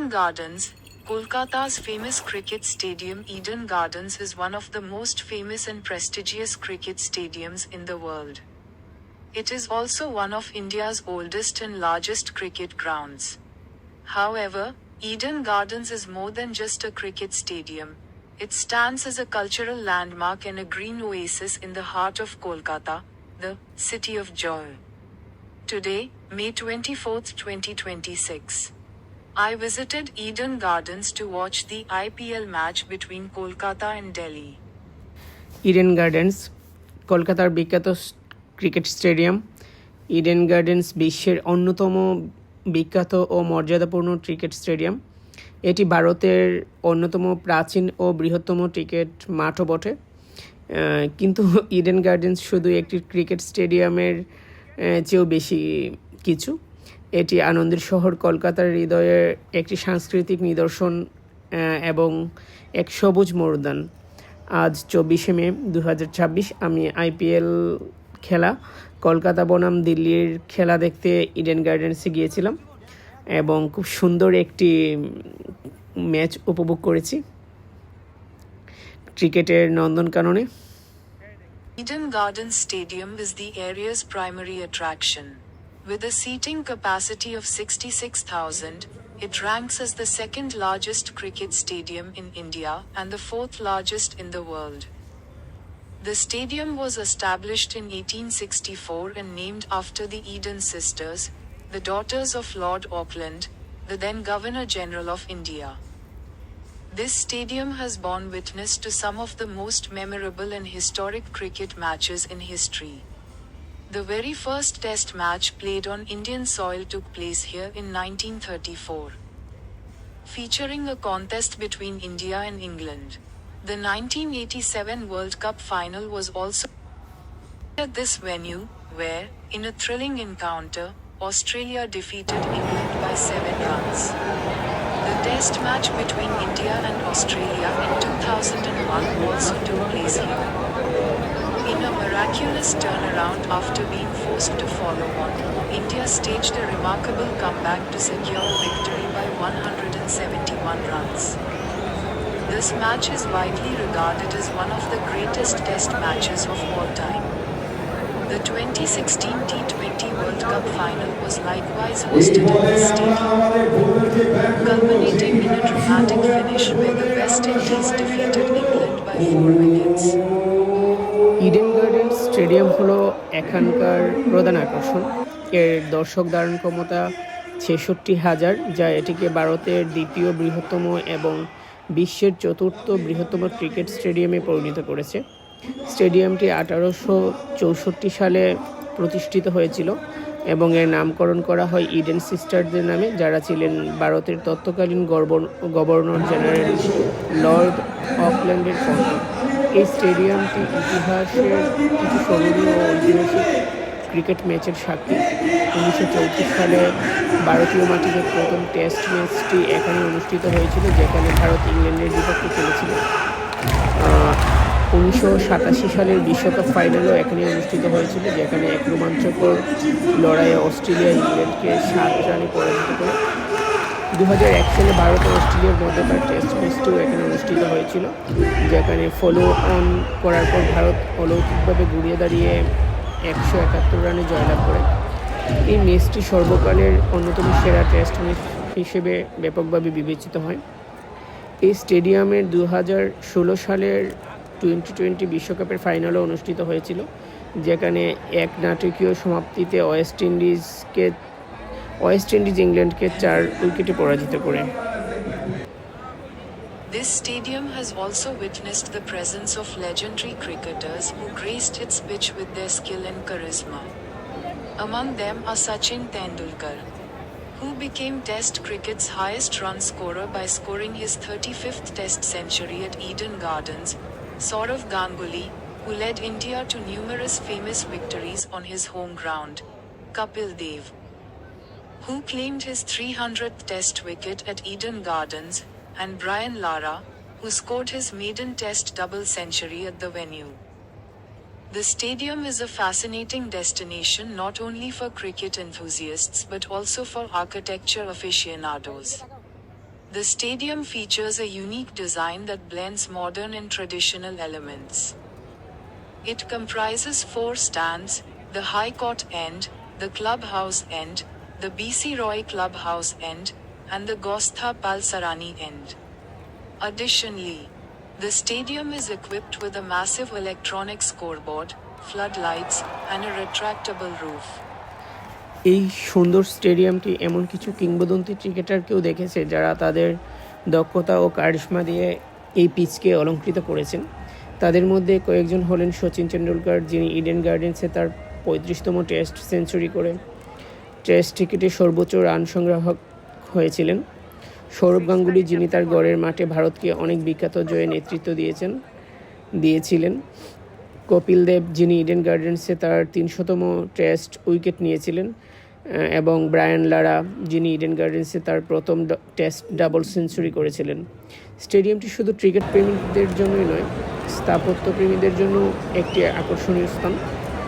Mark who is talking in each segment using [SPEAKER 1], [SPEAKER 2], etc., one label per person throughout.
[SPEAKER 1] Eden Gardens, Kolkata's famous cricket stadium Eden Gardens is one of the most famous and prestigious cricket stadiums in the world. It is also one of India's oldest and largest cricket grounds. However, Eden Gardens is more than just a cricket stadium. It stands as a cultural landmark and a green oasis in the heart of Kolkata, the city of joy. Today, May 24, 2026. I visited Eden Gardens to watch the IPL match between Kolkata and Delhi.
[SPEAKER 2] Eden gardens কলকাতার বিখ্যাত cricket stadium. Eden gardens বিশ্বের অন্যতম বিখ্যাত ও মর্যাদাপূর্ণ cricket stadium. এটি ভারতের অন্যতম প্রাচীন ও বৃহত্তম ক্রিকেট মাঠও বটে। কিন্তু ইডেন গার্ডেন্স শুধু একটি ক্রিকেট স্টেডিয়ামের চেয়েও বেশি কিছু। এটি আনন্দের শহর কলকাতার হৃদয়ে একটি সাংস্কৃতিক নিদর্শন এবং এক সবুজ ময়দান। আজ 24শে মে 2026 আমি আইপিএল খেলা কলকাতা বনাম দিল্লির খেলা দেখতে ইডেন গার্ডেন্সে গিয়েছিলাম এবং খুব সুন্দর একটি ম্যাচ উপভোগ করেছি ক্রিকেটের নন্দনকাননে।
[SPEAKER 1] Eden Gardens Stadium is the area's primary attraction. With a seating capacity of 66,000, it ranks as the second largest cricket stadium in India and the fourth largest in the world. The stadium was established in 1864 and named after the Eden sisters, the daughters of Lord Auckland, the then Governor-General of India. This stadium has borne witness to some of the most memorable and historic cricket matches in history. The very first Test match played on Indian soil took place here in 1934, featuring a contest between India and England. The 1987 World Cup final was also at this venue, where, in a thrilling encounter, Australia defeated England by 7 runs. The Test match between India and Australia in 2001 also took place here. In a miraculous turnaround after being forced to follow on, India staged a remarkable comeback to secure victory by 171 runs. This match is widely regarded as one of the greatest Test matches of all time. The 2016 T20 World Cup final was likewise hosted in this stadium, culminating in a dramatic finish where the West Indies defeated England by 4 wickets.
[SPEAKER 2] Eden gardens stadium হলো এখানকার প্রধান আকর্ষণ। এর দর্শক ধারণ ক্ষমতা 66,000, যা এটিকে ভারতের দ্বিতীয় বৃহত্তম এবং বিশ্বের চতুর্থ বৃহত্তম ক্রিকেট স্টেডিয়ামে পরিণত করেছে। স্টেডিয়ামটি 1864 সালে প্রতিষ্ঠিত হয়েছিল এবং এর নামকরণ করা হয় ইডেন সিস্টারদের নামে, যারা ছিলেন ভারতের তৎকালীন গভর্নর জেনারেল লর্ড অকল্যান্ডের কন্যা। এই স্টেডিয়ামটি ইতিহাসের কিছু স্মরণীয় ও ঐতিহাসিক ক্রিকেট ম্যাচের সাক্ষী। 1934 সালে ভারতীয় মাটিতে প্রথম টেস্ট ম্যাচটি এখানে অনুষ্ঠিত হয়েছিল, যেখানে ভারত ইংল্যান্ডের বিপক্ষে খেলেছিল। 1987 সালের বিশ্বকাপ ফাইনালও এখানে অনুষ্ঠিত হয়েছিল, যেখানে এক রোমাঞ্চকর লড়াইয়ে অস্ট্রেলিয়া ইংল্যান্ডকে 7 রানে পরাজিত করে। 2001 সালে ভারত ও অস্ট্রেলিয়ার মধ্যকার টেস্ট ম্যাচটিও এখানে অনুষ্ঠিত হয়েছিল, যেখানে ফলো অন করার পর ভারত অলৌকিকভাবে ঘুরিয়ে দাঁড়িয়ে 171 রানে জয়লাভ করে। এই ম্যাচটি সর্বকালের অন্যতম সেরা টেস্ট ম্যাচ হিসেবে ব্যাপকভাবে বিবেচিত হয়। এই স্টেডিয়ামের 2016 সালের টি20 বিশ্বকাপের ফাইনালও অনুষ্ঠিত হয়েছিল, যেখানে এক নাটকীয় সমাপ্তিতে ওয়েস্ট ইন্ডিজ ইংল্যান্ডকে 4 উইকেটে পরাজিত করে।
[SPEAKER 1] This stadium has also witnessed the presence of legendary cricketers who graced its pitch with their skill and charisma. Among them are Sachin Tendulkar, who became Test cricket's highest run scorer by scoring his 35th Test century at Eden Gardens, Sourav Ganguly, who led India to numerous famous victories on his home ground, Kapil Dev, who claimed his 300th Test wicket at Eden Gardens, and Brian Lara, who scored his maiden Test double century at the venue. The stadium is a fascinating destination not only for cricket enthusiasts but also for architecture aficionados. The stadium features a unique design that blends modern and traditional elements. It comprises 4 stands: the High Court end, the Clubhouse end, the BC Roy Clubhouse end, and the Gostha Palsarani end. Additionally, the stadium is equipped with a massive electronic scoreboard, floodlights, and a retractable roof.
[SPEAKER 2] এই সুন্দর স্টেডিয়ামটি এমন কিছু কিংবদন্তি ক্রিকেটারকেও দেখেছে যারা তাদের দক্ষতা ও কারিশমা দিয়ে এই পিচকে অলঙ্কৃত করেছেন। তাদের মধ্যে কয়েকজন হলেন সচিন তেন্ডুলকর, যিনি ইডেন গার্ডেন্সে তার 35তম টেস্ট সেঞ্চুরি করে টেস্ট ক্রিকেটে সর্বোচ্চ রান সংগ্রাহক হয়েছিলেন। সৌরভ গাঙ্গুলি, যিনি তার গড়ের মাঠে ভারতকে অনেক বিখ্যাত জয়ে নেতৃত্ব দিয়েছিলেন। কপিল দেব, যিনি ইডেন গার্ডেন্সে তার 300তম টেস্ট উইকেট নিয়েছিলেন, এবং ব্রায়ান লারা, যিনি ইডেন গার্ডেন্সে তার প্রথম টেস্ট ডাবল সেঞ্চুরি করেছিলেন। স্টেডিয়ামটি শুধু ক্রিকেট প্রেমীদের জন্যই নয়, স্থাপত্য প্রেমীদের জন্য একটি আকর্ষণীয় স্থান।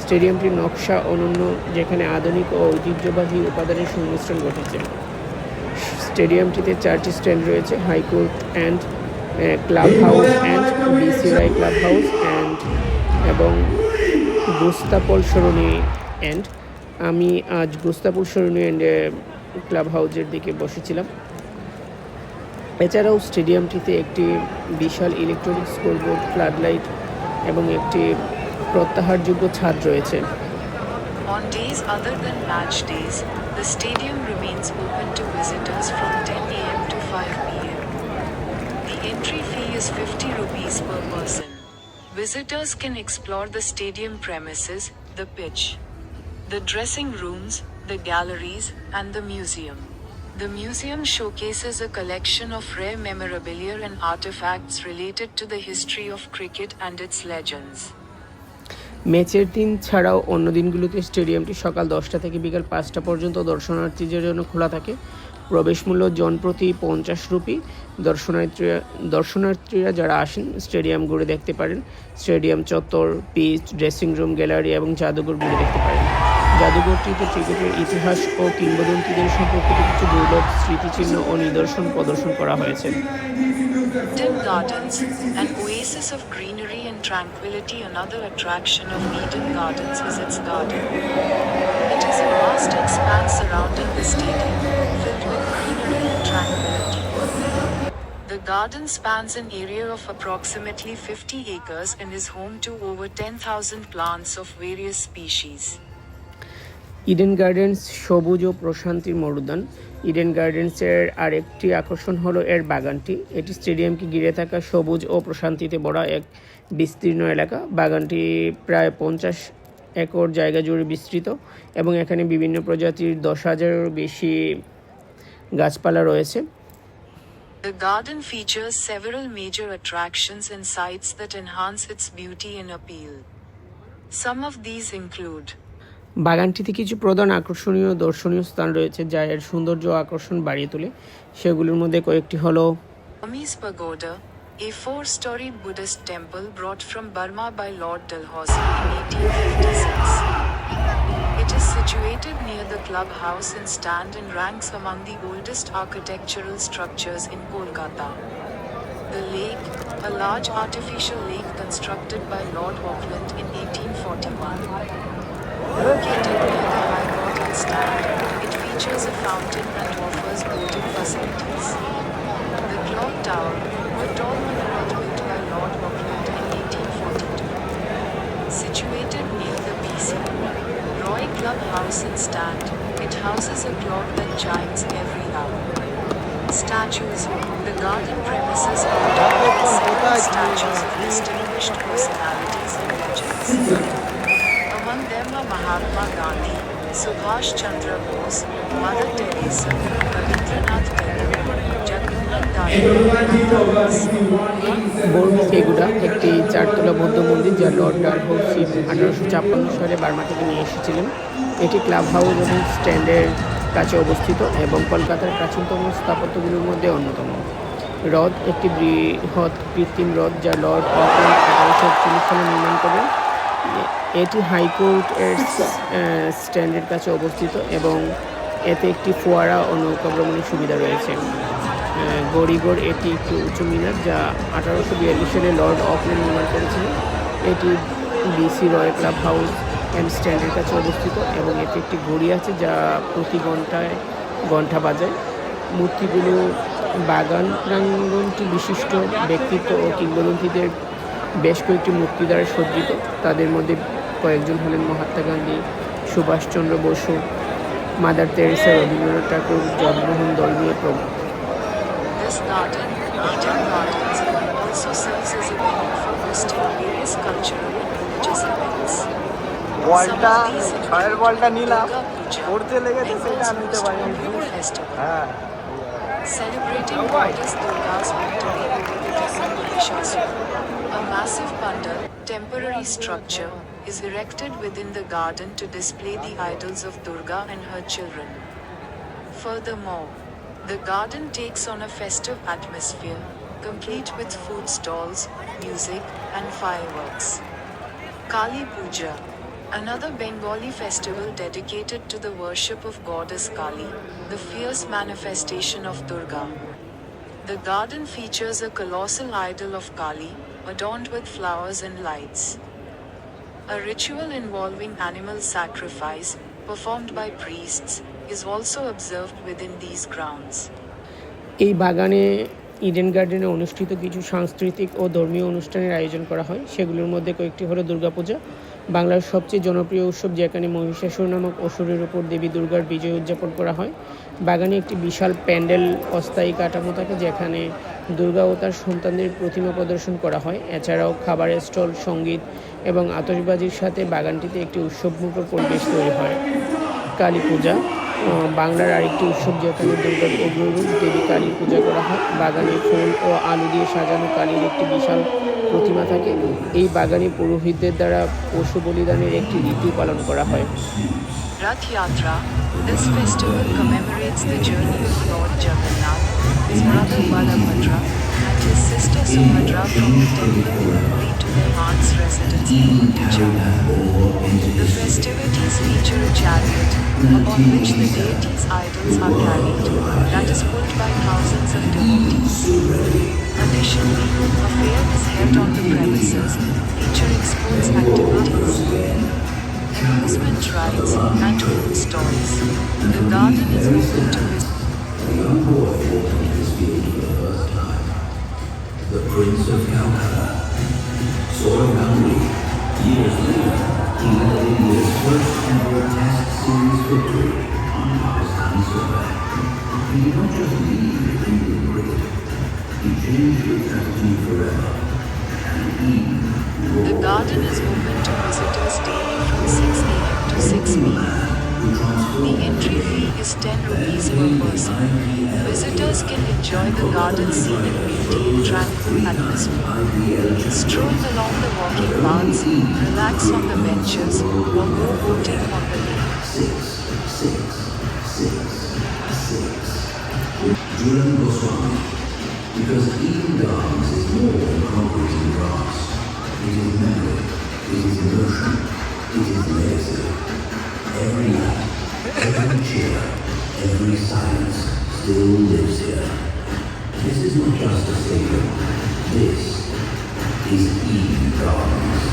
[SPEAKER 2] স্টেডিয়ামটির নকশা অনন্য, যেখানে আধুনিক ও ঐতিহ্যবাহী উপাদানের সংমিশ্রণ ঘটেছে। স্টেডিয়ামটিতে 4টি স্ট্যান্ড রয়েছে: high court and club house and B C Roy club house and এবং গোস্তাপল সরণি অ্যান্ড। আমি আজ গোস্তাপল সরণি অ্যান্ড ক্লাব হাউসের দিকে বসেছিলাম। এছাড়াও স্টেডিয়ামটিতে একটি বিশাল ইলেকট্রনিক স্কোরবোর্ড, ফ্লাডলাইট এবং একটি প্রত্যাহারযোগ্য ছাদ রয়েছে।
[SPEAKER 1] On days other than match days, the stadium remains open to visitors from 10 a.m. to 5 p.m. The entry fee is 50 rupees per person. Visitors can explore the stadium premises, the pitch, the dressing rooms, the galleries, and the museum. The museum showcases a collection of rare memorabilia and artifacts related to the history of cricket and its legends.
[SPEAKER 2] ম্যাচের দিন ছাড়াও অন্য দিনগুলোতে স্টেডিয়ামটি সকাল 10টা থেকে বিকাল 5টা পর্যন্ত দর্শনার্থীদের জন্য খোলা থাকে। প্রবেশ মূল্য জনপ্রতি 50 রুপি। দর্শনার্থীরা যারা আসেন স্টেডিয়াম ঘুরে দেখতে পারেন। স্টেডিয়াম চত্বর, পিচ, ড্রেসিং রুম, গ্যালারি এবং জাদুঘর ঘুরে দেখতে পারেন। জাদুঘরটিতে ক্রিকেটের ইতিহাস ও কিংবদন্তিদের সম্পর্কিত কিছু দুর্লভ স্মৃতিচিহ্ন ও নিদর্শন প্রদর্শন করা হয়েছে।
[SPEAKER 1] Eden Gardens, an oasis of greenery and tranquility. Another attraction of Eden Gardens is its garden. It is a vast expanse surrounding the stadium, filled with greenery and tranquility. The garden spans an area of approximately 50 acres and is home to over 10,000 plants of various species.
[SPEAKER 2] Eden gardens সবুজ ও প্রশান্তির মরুদ্যান। Eden গার্ডেন্সের আরেকটি আকর্ষণ হলো এর বাগানটি। এটি স্টেডিয়ামকে ঘিরে থাকা সবুজ ও প্রশান্তিতে ভরা এক বিস্তীর্ণ এলাকা। বাগানটি প্রায় 50 একর জায়গা জুড়ে বিস্তৃত এবং এখানে বিভিন্ন প্রজাতির 10,000-এরও বেশি গাছপালা রয়েছে।
[SPEAKER 1] The garden features several major attractions and sites that enhance its beauty and appeal. Some of these include
[SPEAKER 2] বাগানটিতে কিছু প্রধান আকর্ষণীয় দর্শনীয় স্থান রয়েছে যা এর সৌন্দর্য ও আকর্ষণ বাড়িয়ে তোলে। সেগুলোর মধ্যে কয়েকটি হলো
[SPEAKER 1] Burmese Pagoda, a 4-storied Buddhist temple brought from Burma by Lord Dalhousie in 1856. It is situated near the clubhouse and stand and ranks among the oldest architectural structures in Kolkata. The lake, a large artificial lake constructed by Lord Auckland in 1841. Located near the High Court and stand, it features a fountain and offers boating facilities. The Clock Tower, a tall minaret built by Lord Auckland in 1842. Situated near the BC Roy Clubhouse and stand, it houses a clock that chimes every hour. Statues, the garden premises are adorned with several statues of distinguished personalities and legends. Among them are Mahatma Gandhi, Subhash Chandra Bose, Mother Teresa, Rabindranath Tagore, Jagannath Dada, and others.
[SPEAKER 2] Barmi pagoda একটি 4তলা বৌদ্ধ মন্দির যা Lord Dalhousie 1856 সালে Burma থেকে নিয়ে এসেছিলেন। এটি club house এবং স্ট্যান্ডের কাছে অবস্থিত এবং কলকাতার প্রাচীনতম স্থাপত্যগুলির মধ্যে অন্যতম। হ্রদ একটি বৃহৎ কৃত্রিম হ্রদ যা লর্ড অকল্যান্ড 1841 সালে নির্মাণ করেন। এটি হাইকোর্ট এর স্ট্যান্ডের কাছে অবস্থিত এবং এতে একটি ফোয়ারা ও নৌকা ভ্রমণের সুবিধা রয়েছে। গড়িগড় এটি একটি উঁচু মিনার, যা 1842 সালে লর্ড অকল্যান্ড নির্মাণ করেছিলেন। এটি B C royal club house and স্ট্যান্ডের কাছে অবস্থিত এবং এতে একটি ঘড়ি আছে যা প্রতি ঘন্টায় ঘন্টা বাজায়। মূর্তিগুলো বাগান প্রাঙ্গণটি বিশিষ্ট ব্যক্তিত্ব ও কিংবদন্তিদের বেশ কয়েকটি মূর্তি দ্বারা সজ্জিত। তাদের মধ্যে কয়েকজন হলেন মহাত্মা গান্ধী, সুভাষচন্দ্র বসু, মাদার তেরেসা, রবীন্দ্রনাথ ঠাকুর, জগমোহন দলমিয়া প্রমুখ।
[SPEAKER 1] This garden, Eden Gardens, also serves as a venue for hosting various cultural and religious events.
[SPEAKER 3] বলটা ছয়ের বলটা নিলাম,
[SPEAKER 1] Durga Puja,
[SPEAKER 3] পড়তে লেগেছে সেটা
[SPEAKER 1] Bengal's
[SPEAKER 3] নিতে
[SPEAKER 1] most
[SPEAKER 3] পারিনি।
[SPEAKER 1] popular festival.
[SPEAKER 3] হ্যাঁ,
[SPEAKER 1] Celebrating goddess Durga's victory over the demon Mahishasura. A massive pandal, temporary structure, is erected within the garden to display the idols of Durga and her children. Furthermore, the garden takes on a festive atmosphere, complete with food stalls, music, and fireworks. Kali Puja, another Bengali festival dedicated to the worship of goddess Kali, the fierce manifestation of Durga. The garden features a colossal idol of Kali, adorned with flowers and lights. A ritual involving animal sacrifice, performed by priests, is also observed within these grounds.
[SPEAKER 2] এই বাগানে Eden গার্ডেনে অনুষ্ঠিত কিছু সাংস্কৃতিক ও ধর্মীয় অনুষ্ঠানের আয়োজন করা হয়। সেগুলোর মধ্যে কয়েকটি হলো দুর্গাপূজা, বাংলার সবচেয়ে জনপ্রিয় উৎসব, যেখানে মহিষাসুর নামক অসুরের উপর দেবী দুর্গার বিজয় উদযাপন করা হয়। বাগানে একটি বিশাল প্যান্ডেল অস্থায়ী কাঠামো থাকে, যেখানে দুর্গা ও তার সন্তানদের প্রতিমা প্রদর্শন করা হয়। এছাড়াও খাবারের স্টল, সঙ্গীত এবং আতশবাজির সাথে বাগানটিতে একটি উৎসবমুখর পরিবেশ তৈরি হয়। কালী পূজা বাংলার আরেকটি উৎসব, যেখানে দুর্গার অগ্ররূপ দেবী কালীর পূজা করা হয়। বাগানে ফুল ও আলু দিয়ে সাজানো কালীর একটি বিশাল প্রতিমা থাকে। এই বাগানে পুরোহিতদের দ্বারা পশু বলিদানের একটি রীতি পালন করা হয়।
[SPEAKER 1] Rath Yatra, this festival commemorates the journey of Lord Jagannath, his brother Balabhadra, and his sister Subhadra from the temple Puri to their aunt's residence in Gundija. The festivities feature a chariot, upon which the deity's idols are carried, that is pulled by thousands of devotees. Additionally, a fair is held on the premises, featuring sports activities, amusement rides, and food stalls. The garden is open to
[SPEAKER 4] The Prince of Calcutta saw Gandhi. Years later, he led India's first ever Test series victory on Pakistani soil. He did not just lead Indian cricket, he changed the destiny forever. And he
[SPEAKER 1] The garden is open to visitors daily from 6 a.m. to 6 p.m. The entry fee is 10 rupees per person. Visitors can enjoy the garden's scenic beauty and tranquil atmosphere. Stroll along the walking paths, relax on the benches, or go boating on the lake.
[SPEAKER 4] Julian Goswami, because Eden Gardens is more than concrete and grass. It is memory, it is emotion, it is legacy. Every light, every cheer, every silence still lives here. This is not just a stadium. This is Eden Gardens.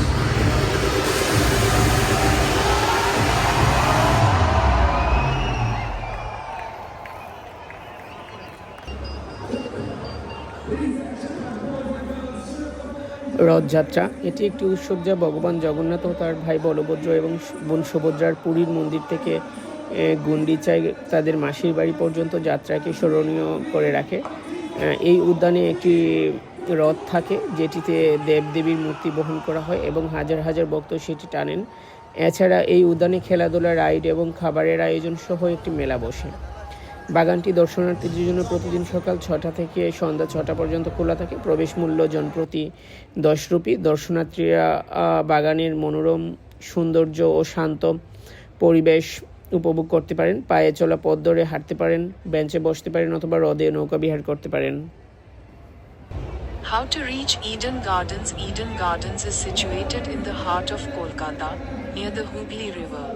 [SPEAKER 2] Rathyatra এটি একটি উৎসব যা ভগবান জগন্নাথ ও তার ভাই বলভদ্র এবং বোন সুভদ্রার পুরীর মন্দির থেকে গুন্ডিচায় তাদের মাসির বাড়ি পর্যন্ত যাত্রাকে স্মরণীয় করে রাখে। এই উদ্যানে একটি রথ থাকে, যেটিতে দেবদেবীর মূর্তি বহন করা হয় এবং হাজার হাজার ভক্ত সেটি টানেন। এছাড়া এই উদ্যানে খেলাধুলা, রাইড এবং খাবারের আয়োজন সহ একটি মেলা বসে। বাগানটি দর্শনার্থীদের জন্য প্রতিদিন সকাল 6টা থেকে সন্ধ্যা 6টা পর্যন্ত খোলা থাকে। প্রবেশ মূল্য জনপ্রতি 10 রুপি। দর্শনার্থীরা বাগানের মনোরম সৌন্দর্য ও শান্ত পরিবেশ উপভোগ করতে পারেন। পায়ে চলা পথ ধরে হাঁটতে পারেন, বেঞ্চে বসতে পারেন অথবা হ্রদে নৌকা বিহার করতে পারেন।
[SPEAKER 1] How to reach Eden Gardens? Eden Gardens is situated in the heart of Kolkata, near the Hooghly River.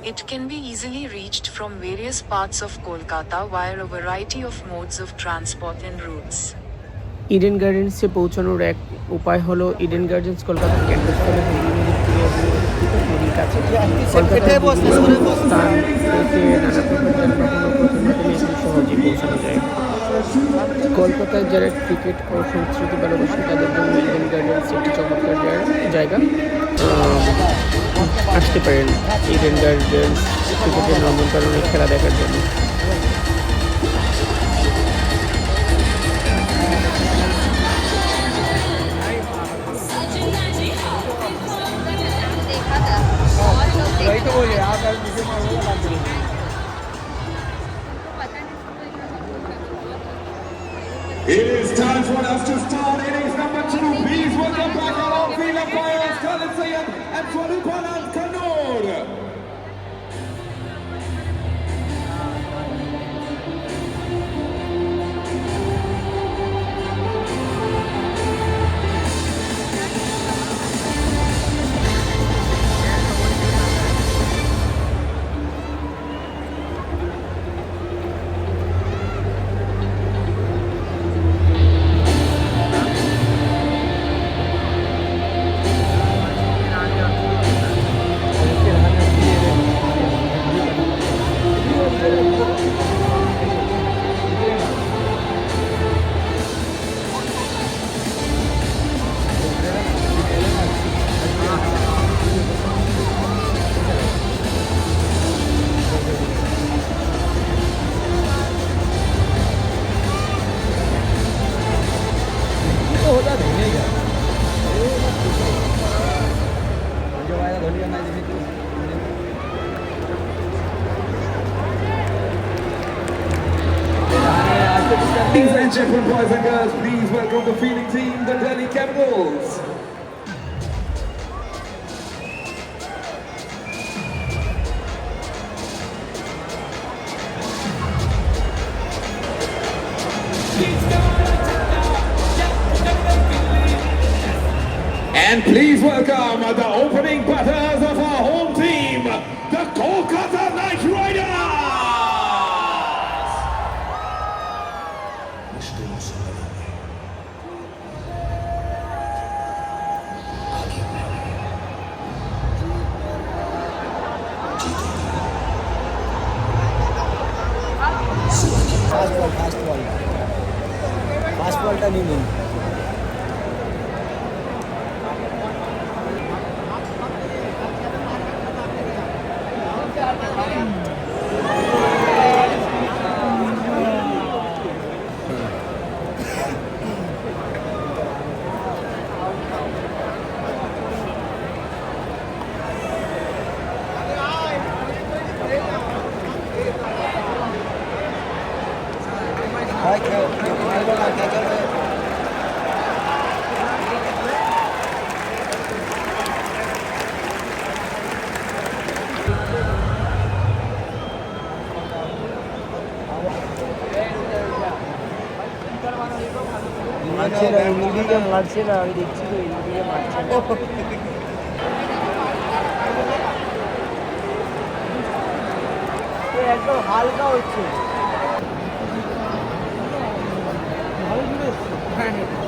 [SPEAKER 1] It can be easily reached from various parts of Kolkata via a variety of modes of transport and routes.
[SPEAKER 2] Eden গার্ডেন্সে পৌঁছানোর এক উপায় হলো Eden gardens কলকাতার কেন্দ্রস্থলে হুগলি নদীর তীরে অবস্থিত নদীর কাছে কলকাতার বিভিন্ন স্থান থেকে নানা প্রকার যানবাহন ও প্রথম মাধ্যমে এখন সহজেই পৌঁছানো যায়। কলকাতায় যারা ক্রিকেট ও সংস্কৃতি ভালোবাসেন তাদের জন্য ইডেন গার্ডেন্স একটি চমৎকার জায়গা। আসতে পারেন ইডেন গার্ডেন্স ক্রিকেটের নন্দনকাননে খেলা দেখার জন্য।
[SPEAKER 3] वही तो बोले आप मुझे मालूम है।
[SPEAKER 5] It is time for us to start innings number 2. Please welcome back our on-field umpires Khalid Sayed and Swaroop Anand Kannur. Ladies and gentlemen, boys and girls, please welcome the fielding team, the Delhi Capitals. And please welcome the opening batters of our home team, the Kolkata Knight Riders.
[SPEAKER 3] Fast बॉलটা নিয়ে নিন। মারছে না, মুরগিকে মারছে না, আমি দেখছি তো মুরগিকে মারছে না। একদম হালকা হচ্ছে, ভালো জুড়ে এসছে।